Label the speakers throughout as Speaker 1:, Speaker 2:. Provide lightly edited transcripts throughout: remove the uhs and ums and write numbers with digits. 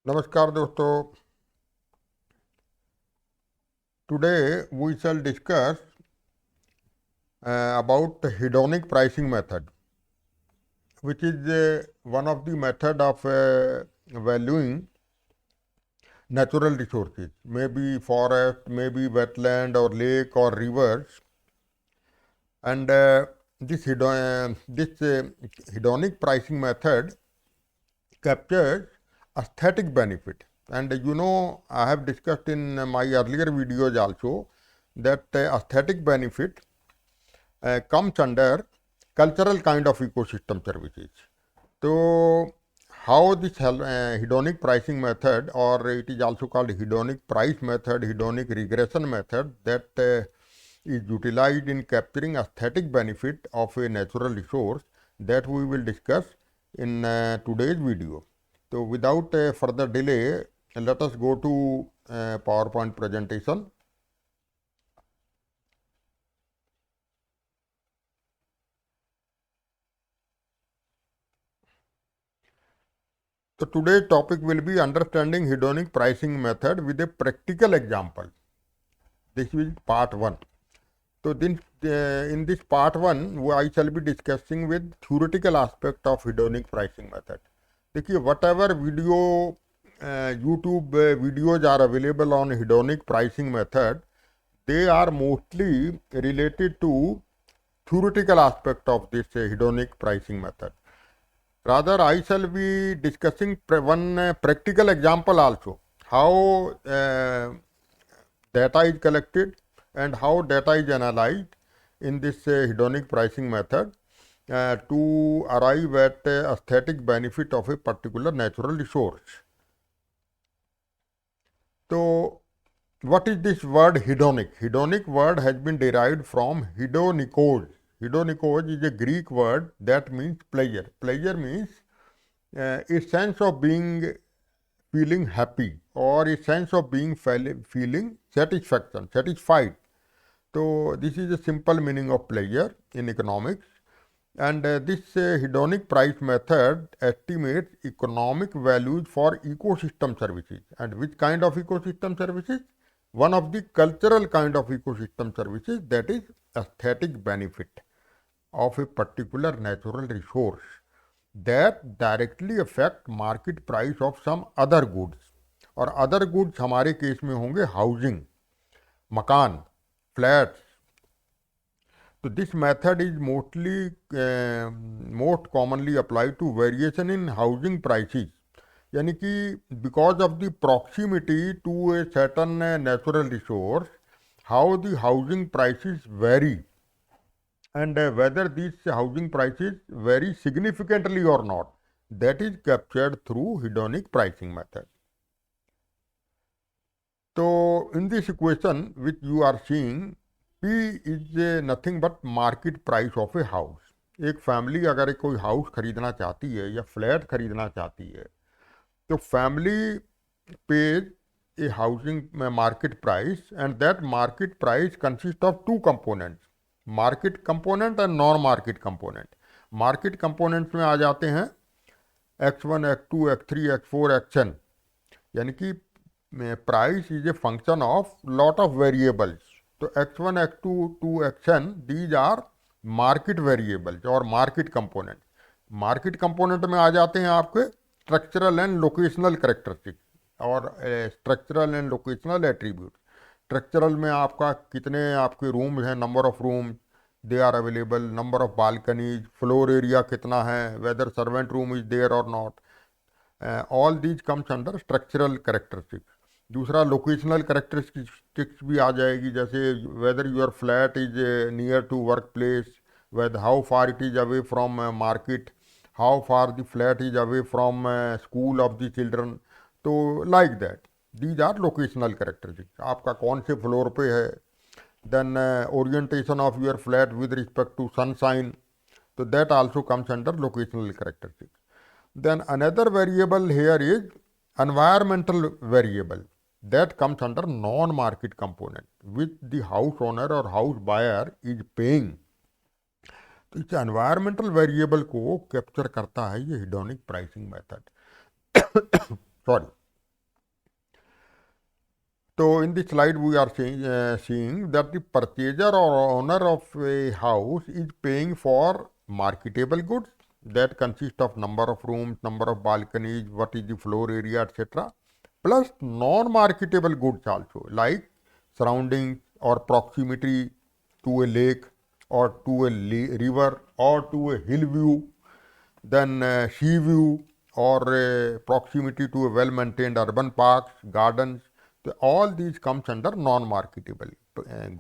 Speaker 1: नमस्कार दोस्तों। Today we shall discuss about hedonic pricing method, which is one of the method of valuing natural resources, maybe forest, maybe wetland or lake or rivers, and this hedonic pricing method captures aesthetic benefit. And I have discussed in my earlier videos also that aesthetic benefit comes under cultural kind of ecosystem services. So, how this hedonic pricing method, or it is also called hedonic price method, hedonic regression method, that is utilized in capturing aesthetic benefit of a natural resource, that we will discuss in today's video. So, without further delay, let us go to PowerPoint presentation. So today's topic will be understanding hedonic pricing method with a practical example. This is part 1. So in this part 1, I shall be discussing with theoretical aspect of hedonic pricing method. देखिए, whatever video YouTube videos are available on hedonic pricing method, they are mostly related to theoretical aspect of this hedonic pricing method. Rather, I shall be discussing one practical example also, how data is collected and how data is analyzed in this hedonic pricing method to arrive at aesthetic benefit of a particular natural resource. So, what is this word hedonic? Hedonic word has been derived from hedonikos. Hedonikos is a Greek word that means pleasure. Pleasure means a sense of being feeling happy, or a sense of being feeling satisfied. So this is a simple meaning of pleasure in economics. And this hedonic price method estimates economic values for ecosystem services. And which kind of ecosystem services? One of the cultural kind of ecosystem services, that is aesthetic benefit of a particular natural resource that directly affect market price of some other goods. और other goods हमारे case में होंगे housing, मकान, flats. तो this method is most commonly apply to variation in housing prices. यानी कि because of the proximity to a certain natural resource, how the housing prices vary, and whether these housing prices vary significantly or not, that is captured through hedonic pricing method. So in this equation which you are seeing, P is nothing but market price of a house. एक family अगर कोई house खरीदना चाहती है या flat खरीदना चाहती है, तो family page a housing market price, and that market price consists of two components, market component और non market component. Market components में आ जाते हैं X1, X2, X3, X4, Xn. यानी कि price is a function of lot of variables. तो X1, X2 to Xn, these are market variables और market component. Market component में आ जाते हैं आपके स्ट्रक्चरल एंड लोकेशनल करेक्टरिस्टिक्स और structural and locational attribute. Structural में आपका कितने आपके रूम हैं, number of room they are available, number of balconies, floor area कितना है, whether servant room is there और not, all these comes under structural characteristics. दूसरा लोकेशनल करेक्टरिस्टिक्स भी आ जाएगी, जैसे whether your flat is near to work place, whether how far it is away from market, how far the flat is away from school of the children. तो like that these are locational characteristics. आपका कौन से floor पे है, then orientation of your flat with respect to sunshine, तो that also comes under locational characteristics. Then another variable here is environmental variable, that comes under non market component which the house owner or house buyer is paying. तो इस environmental variable को capture करता है ये hedonic pricing method. Sorry. So in this slide we are seeing that the purchaser or owner of a house is paying for marketable goods that consist of number of rooms, number of balconies, what is the floor area, etc. Plus non-marketable goods also, like surroundings or proximity to a lake or to a river or to a hill view, then sea view or proximity to a well-maintained urban parks, gardens. तो all these comes under non-marketable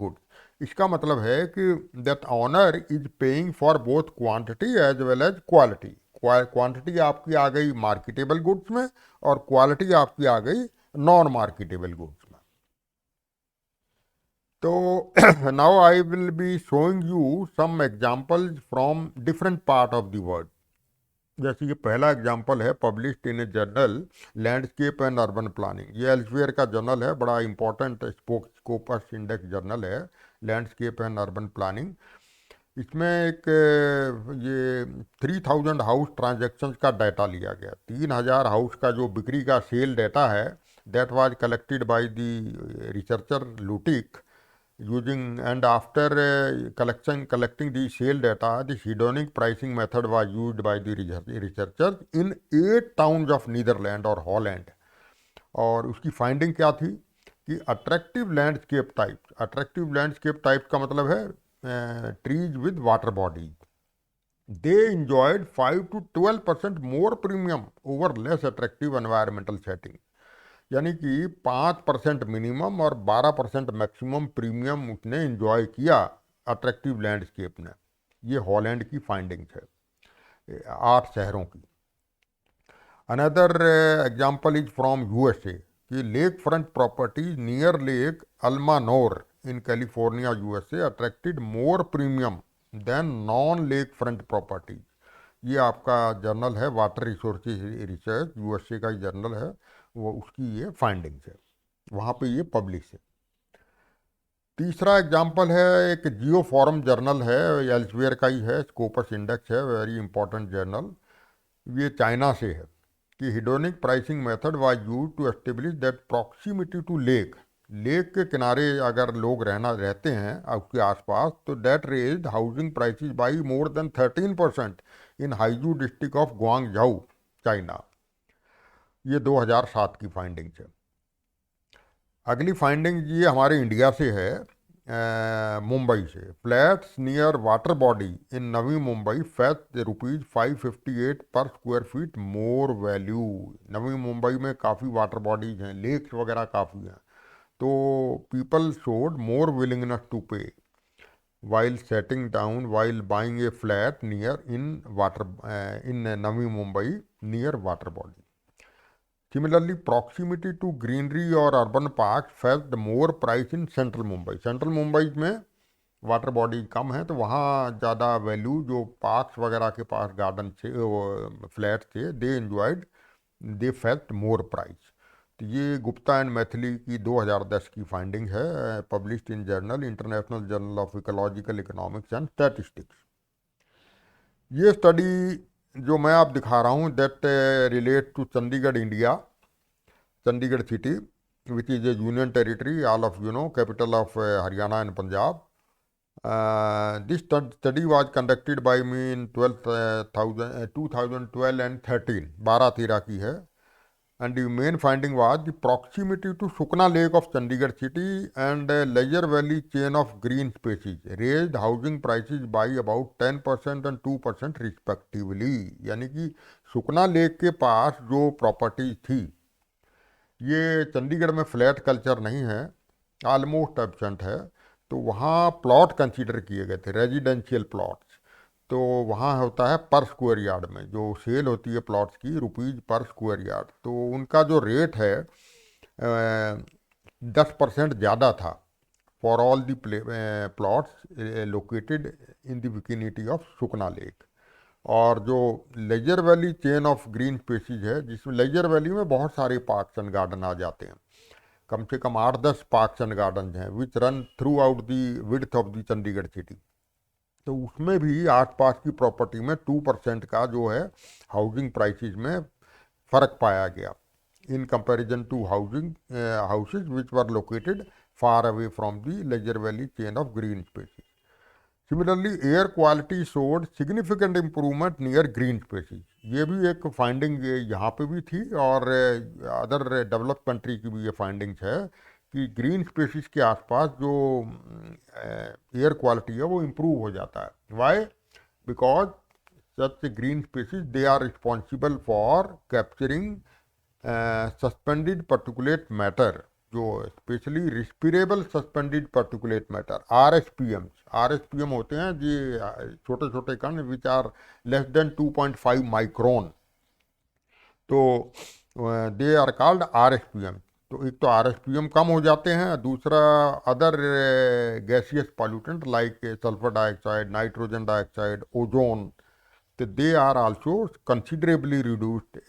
Speaker 1: goods. इसका मतलब है कि that owner is paying for both quantity as well as quality. Quantity आपकी आ गई marketable goods में और quality आपकी आ गई नॉन मार्केटेबल गुड्स में. तो now I will be showing you some examples from different part of the world. जैसे कि पहला एग्जाम्पल है published in A journal landscape and urban planning. ये एल्सवेयर का जर्नल है, बड़ा इंपॉर्टेंट स्कोपस इंडेक्स जर्नल है लैंडस्केप एंड अर्बन प्लानिंग. इसमें एक ये 3000 हाउस ट्रांजैक्शंस का डाटा लिया गया. 3000 हाउस का जो बिक्री का सेल डाटा है that was collected by the researcher लुटिक using, and after collecting the sale data, the hedonic pricing method was used by the researchers in 8 towns of Netherlands और हॉलैंड. और उसकी फाइंडिंग क्या थी कि अट्रैक्टिव लैंडस्केप टाइप का मतलब है trees with water bodies. they enjoyed 5 to 12% more premium over less attractive environmental setting. यानी कि 5% मिनिमम और 12% मैक्सिमम प्रीमियम उसने इंजॉय किया अट्रैक्टिव लैंडस्केप ने. ये हॉलैंड की फाइंडिंग्स है 8 शहरों की. Another example is from USA कि lakefront properties near lake Almanor in California USA attracted more premium than non lakefront properties. ये आपका जर्नल है वाटर रिसोर्सेज रिसर्च, यूएसए का ही जर्नल है, वो उसकी ये फाइंडिंग्स है, वहाँ पे ये पब्लिश है. तीसरा एग्जांपल है एक जियो फॉरम जर्नल है, एल्सवेयर का ही है, स्कोपस इंडेक्स है, वेरी इंपॉर्टेंट जर्नल. ये चाइना से है कि hedonic pricing method was used to establish that proximity to lake के किनारे अगर लोग रहते हैं आपके आसपास तो that raised housing prices by more than 13% in Haizhu district of Guangzhou China. ये 2007 की फाइंडिंग्स है. अगली फाइंडिंग ये हमारे इंडिया से है, मुंबई से. Flats near water body in Navi Mumbai fetch ₹558 पर square feet more value. Navi Mumbai में काफ़ी वाटर बॉडीज हैं, लेक्स वगैरह काफ़ी हैं, तो people showed more willingness to pay while setting down while buying a flat near in Navi Mumbai near water body. Similarly, proximity to greenery or urban parks fetched more price in central Mumbai. Central Mumbai में water body कम है तो वहाँ ज़्यादा value जो parks वगैरह के पास garden थे, flat थे, दे फेक्ट मोर प्राइस. तो ये गुप्ता एंड मैथिली की 2010 की फाइंडिंग है, published in journal international journal of ecological economics and statistics. ये स्टडी जो मैं आप दिखा रहा हूँ that relate to Chandigarh India, Chandigarh city which is a union territory, all of you know, capital of Haryana and Punjab. This study was conducted by me in 2012 and 13, 12-13 की है. And the main finding was the proximity to Sukna Lake of Chandigarh city and Leisure Valley chain of green spaces raised housing prices by about 10% and 2% respectively. यानी कि सुकना lake के पास जो property थी, ये चंडीगढ़ में flat culture नहीं है, almost absent है, तो वहाँ प्लॉट कंसीडर किए गए थे, रेजिडेंशियल प्लॉट्स. तो वहाँ होता है पर स्क्वायर यार्ड में जो सेल होती है प्लॉट्स की, रुपीज़ पर स्क्वायर यार्ड. तो उनका जो रेट है 10% ज़्यादा था for all the plots located in the vicinity of Sukhna lake. और जो leisure valley chain of green spaces है, जिसमें लेजर वैली में बहुत सारे पार्क्स एंड गार्डन आ जाते हैं, कम से कम 8-10 पार्क्स एंड गार्डन हैं विच run through out the width of the Chandigarh city. तो उसमें भी आसपास की प्रॉपर्टी में 2% का जो है हाउसिंग प्राइसेस में फ़र्क पाया गया. in comparison to houses which were located far away from the Ledger Valley chain of green spaces. Similarly, air quality showed significant improvement near green spaces. ये भी एक फाइंडिंग यहाँ पे भी थी और अदर डेवलप कंट्री की भी ये फाइंडिंग्स है कि ग्रीन स्पेसिस के आसपास जो एयर क्वालिटी है वो इम्प्रूव हो जाता है. Why? Because such green spaces they are responsible for capturing suspended particulate matter, जो specially respirable suspended particulate matter, RSPM होते हैं जी, छोटे छोटे कण which are less than 2.5 micron, तो दे आर कॉल्ड आरएसपीएम. तो एक तो आरएसपीएम कम हो जाते हैं, दूसरा other gaseous pollutant like sulphur dioxide, nitrogen dioxide, ozone, तो they are also considerably reduced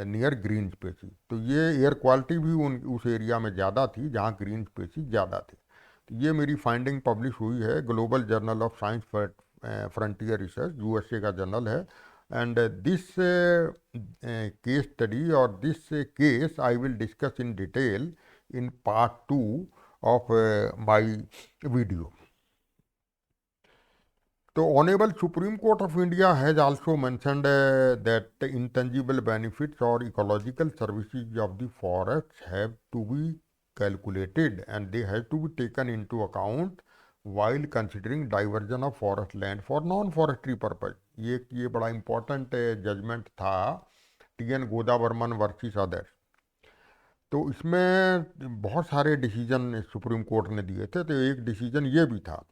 Speaker 1: near green spaces. तो ये एयर क्वालिटी भी उस एरिया में ज़्यादा थी जहाँ ग्रीन स्पेसिस ज़्यादा थे. तो ये मेरी फाइंडिंग पब्लिश हुई है global journal of science frontier research, USA का जर्नल है. एंड दिस केस स्टडी और this case I will discuss in detail in part 2 of my video. So, Honorable Supreme Court of India has also mentioned that the intangible benefits or ecological services of the forests have to be calculated and they have to be taken into account while considering diversion of forest land for non-forestry purpose. ये बड़ा important judgement था TN. Godavarman versus others. तो इसमें बहुत सारे decision supreme court ने दिए थे. तो एक डिसीजन ये भी था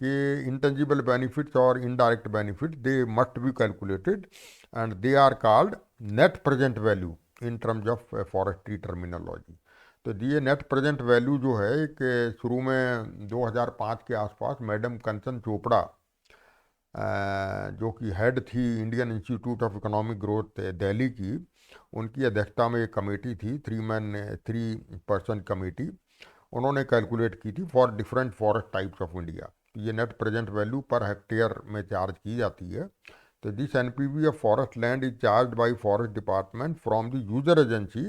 Speaker 1: कि इंटेंजिबल बेनिफिट्स और indirect benefit they must be calculated and they are called net present value in terms of forestry terminology. तो ये नेट प्रेजेंट वैल्यू जो है एक शुरू में 2005 के आसपास मैडम कंचन चोपड़ा जो कि हेड थी Indian institute of economic growth Delhi की, उनकी अध्यक्षता में एक कमेटी थी, 3 पर्सन कमेटी. उन्होंने कैलकुलेट की थी for different forest types of India. ये net present value per hectare में चार्ज की जाती है. तो this NPV of forest land is charge by forest department from the user agency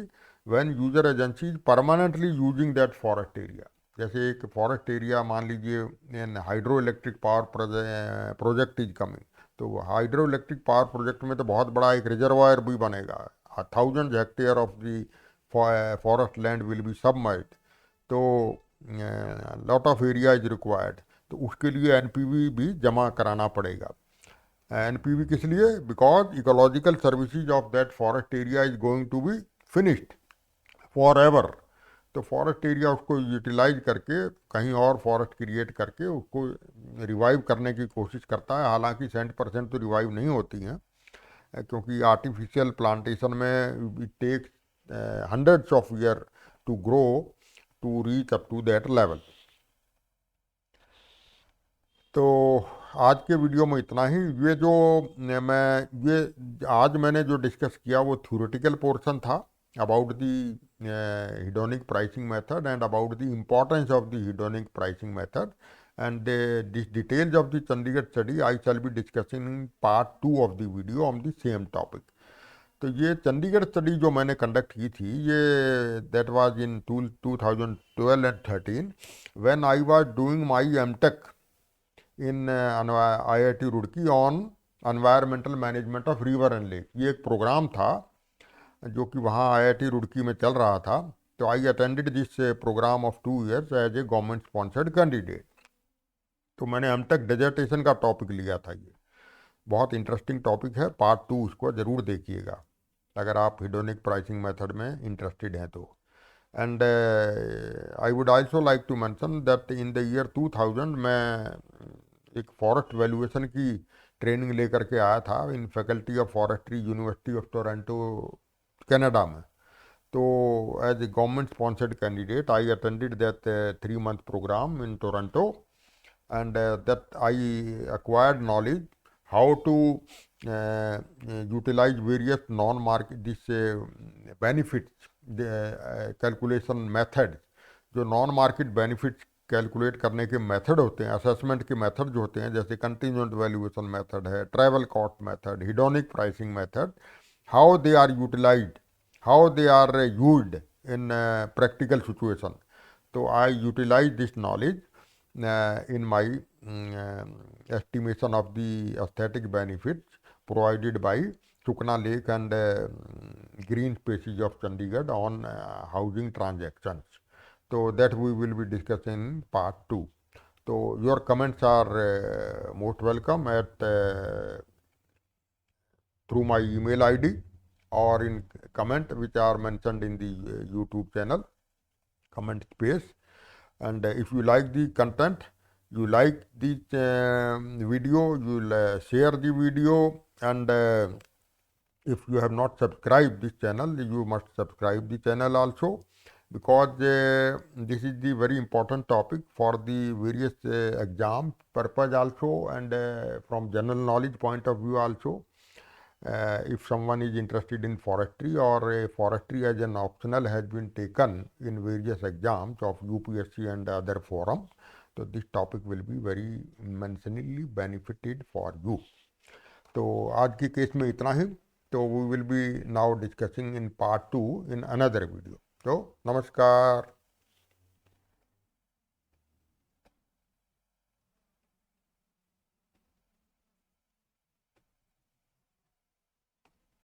Speaker 1: when user agency is permanently using that forest area. जैसे एक forest area मान लीजिए hydro electric power project is coming, तो hydro electric power project में तो बहुत बड़ा एक रिजर्वायर भी बनेगा, 1000 hectare of the forest land will be submerged. तो lot of area is required. तो उसके लिए एनपीवी भी जमा कराना पड़ेगा. एनपीवी किस लिए? Because ecological services of that forest area is going to be finished for ever. तो फॉरेस्ट एरिया उसको यूटिलाइज करके कहीं और फॉरेस्ट क्रिएट करके उसको रिवाइव करने की कोशिश करता है. हालांकि 100% तो रिवाइव नहीं होती हैं, क्योंकि आर्टिफिशियल प्लांटेशन में it takes hundreds of year to grow to reach up to that level. तो आज के वीडियो में इतना ही. ये आज मैंने जो डिस्कस किया वो थ्योरेटिकल पोर्शन था about the hedonic pricing method and about the importance of the hedonic pricing method, and the details of the Chandigarh study I shall be discussing in part 2 of the video on the same topic. तो ये Chandigarh study जो मैंने conduct की थी, ये that was in 2012 and 13 when I was doing my MTech in IIT Roorkee on environmental management of river and lake. ये एक programme था जो कि वहाँ IIT रुड़की में चल रहा था. तो I attended this programme of 2 years as a government sponsored candidate. तो मैंने एमटेक डिजर्टेशन का टॉपिक लिया था. ये बहुत इंटरेस्टिंग टॉपिक है. पार्ट 2 उसको ज़रूर देखिएगा अगर आप हिडोनिक प्राइसिंग मेथड में इंटरेस्टेड हैं तो. And I would also like to mention that in the year 2000 मैं एक फॉरेस्ट वैल्यूएशन की ट्रेनिंग लेकर के आया था in faculty of forestry university of Toronto Canada में. तो as a government sponsored candidate I attended that 3-month programme in Toronto, and that I acquired knowledge how to utilize various non-market benefits calculation methods. जो non market benefits calculate करने के method होते हैं, assessment के method जो होते हैं, जैसे कंटीजेंट वैल्यूएशन मेथड है, travel cost method, hedonic pricing method, how they are utilised, how they are used in practical situation. So I utilize this knowledge in my estimation of the aesthetic benefits provided by Sukna Lake and green spaces of Chandigarh on housing transactions. So that we will be discussing in part 2. So your comments are most welcome at through my email ID or in comment which are mentioned in the YouTube channel comment space. And if you like the content, you like the video, you'll share the video, and if you have not subscribed this channel, you must subscribe the channel also, because this is the very important topic for the various exam purpose also, and from general knowledge point of view also. If someone is interested in forestry, or forestry as an optional has been taken in various exams of UPSC and other forums, so this topic will be very immensely benefited for you. तो आज के case में इतना ही. तो we will be now discussing in part 2 in another video. तो नमस्कार.